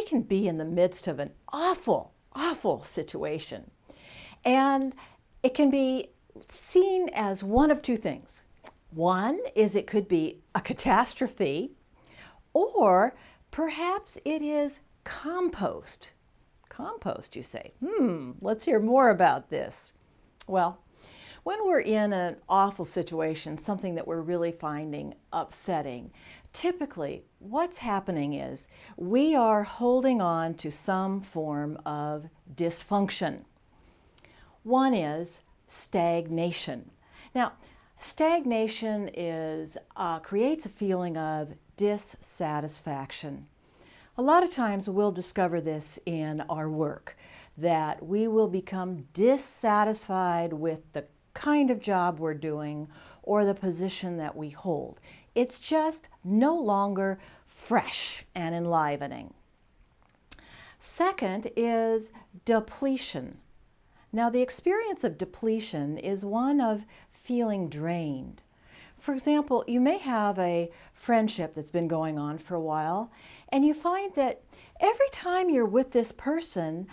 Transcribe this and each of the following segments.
can be in the midst of an awful, awful situation. And it can be seen as one of two things. One is it could be a catastrophe, or perhaps it is compost. Compost, you say. Let's hear more about this. Well, when we're in an awful situation, something that we're really finding upsetting, typically what's happening is we are holding on to some form of dysfunction. One is stagnation. Now, stagnation creates a feeling of dissatisfaction. A lot of times we'll discover this in our work, that we will become dissatisfied with the kind of job we're doing or the position that we hold. It's just no longer fresh and enlivening. Second is depletion. Now, the experience of depletion is one of feeling drained. For example, you may have a friendship that's been going on for a while, and you find that every time you're with this person,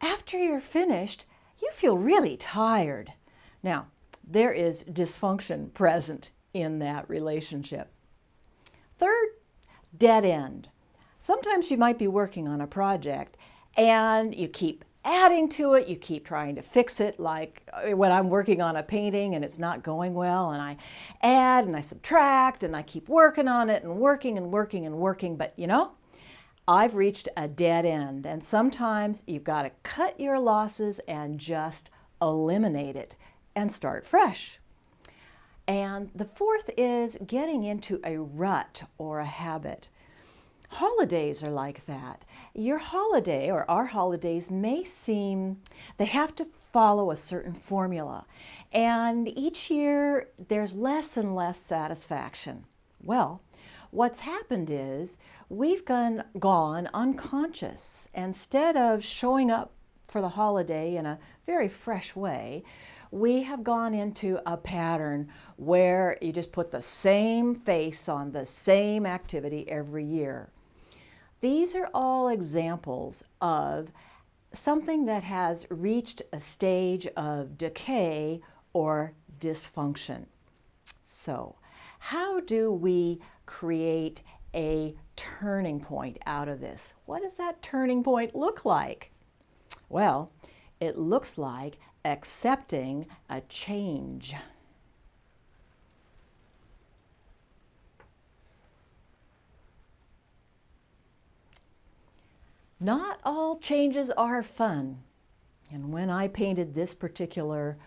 after you're finished, you feel really tired. Now, there is dysfunction present in that relationship. Third, dead end. Sometimes you might be working on a project and you keep adding to it, you keep trying to fix it, like when I'm working on a painting and it's not going well, and I add and I subtract and I keep working on it and working and working and working, but I've reached a dead end, and sometimes you've got to cut your losses and just eliminate it and start fresh. And the fourth is getting into a rut or a habit. Holidays are like that. Your holiday or our holidays may seem, they have to follow a certain formula. And each year there's less and less satisfaction. Well, what's happened is we've gone unconscious. Instead of showing up for the holiday in a very fresh way, we have gone into a pattern where you just put the same face on the same activity every year. These are all examples of something that has reached a stage of decay or dysfunction. So, how do we create a turning point out of this? What does that turning point look like? Well, it looks like accepting a change. Not all changes are fun. And when I painted this particular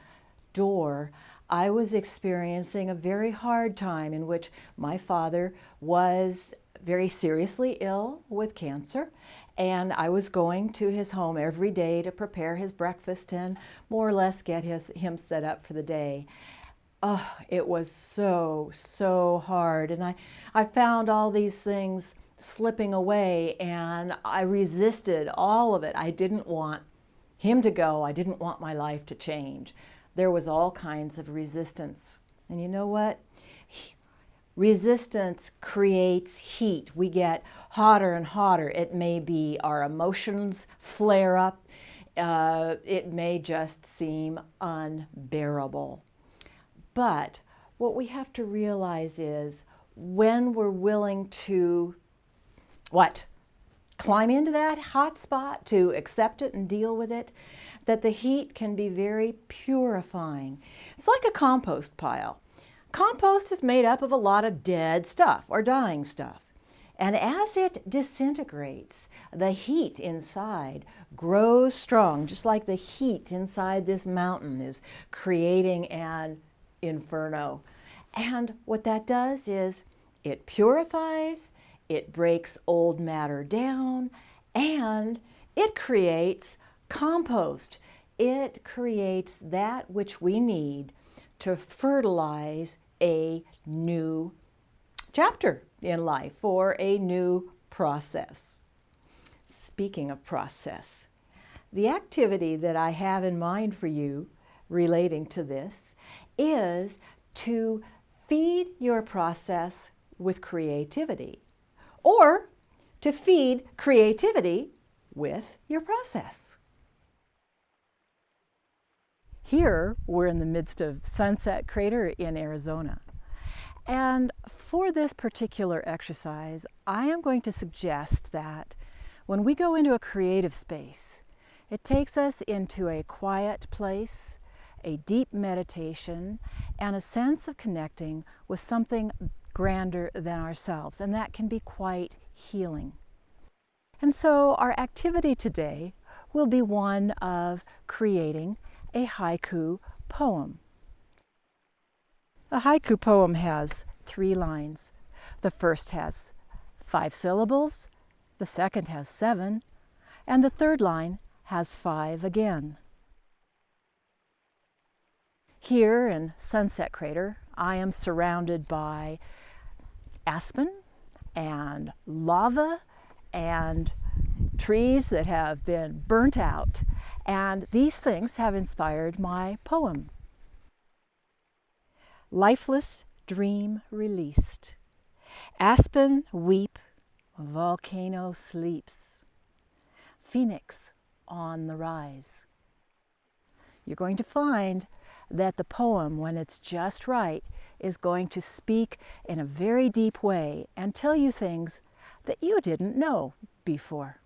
door, I was experiencing a very hard time in which my father was very seriously ill with cancer, and I was going to his home every day to prepare his breakfast and more or less get him set up for the day. Oh, it was so hard, and I found all these things slipping away, and I resisted all of it. I didn't want him to go. I didn't want my life to change. There was all kinds of resistance. And you know what? Resistance creates heat. We get hotter and hotter. It may be our emotions flare up. It may just seem unbearable. But what we have to realize is when we're willing to climb into that hot spot, to accept it and deal with it, that the heat can be very purifying. It's like a compost pile. Compost is made up of a lot of dead stuff or dying stuff. And as it disintegrates, the heat inside grows strong, just like the heat inside this mountain is creating an inferno. And what that does is it purifies, it breaks old matter down, and it creates compost. It creates that which we need to fertilize a new chapter in life or a new process. Speaking of process, the activity that I have in mind for you relating to this is to feed your process with creativity, or to feed creativity with your process. Here, we're in the midst of Sunset Crater in Arizona. And for this particular exercise, I am going to suggest that when we go into a creative space, it takes us into a quiet place, a deep meditation, and a sense of connecting with something grander than ourselves, and that can be quite healing. And so our activity today will be one of creating a haiku poem. A haiku poem has 3 lines. The first has 5 syllables, the second has 7, and the third line has 5 again. Here in Sunset Crater, I am surrounded by aspen and lava and trees that have been burnt out, and these things have inspired my poem. Lifeless dream released. Aspen weep, volcano sleeps. Phoenix on the rise. You're going to find that the poem, when it's just right, is going to speak in a very deep way and tell you things that you didn't know before.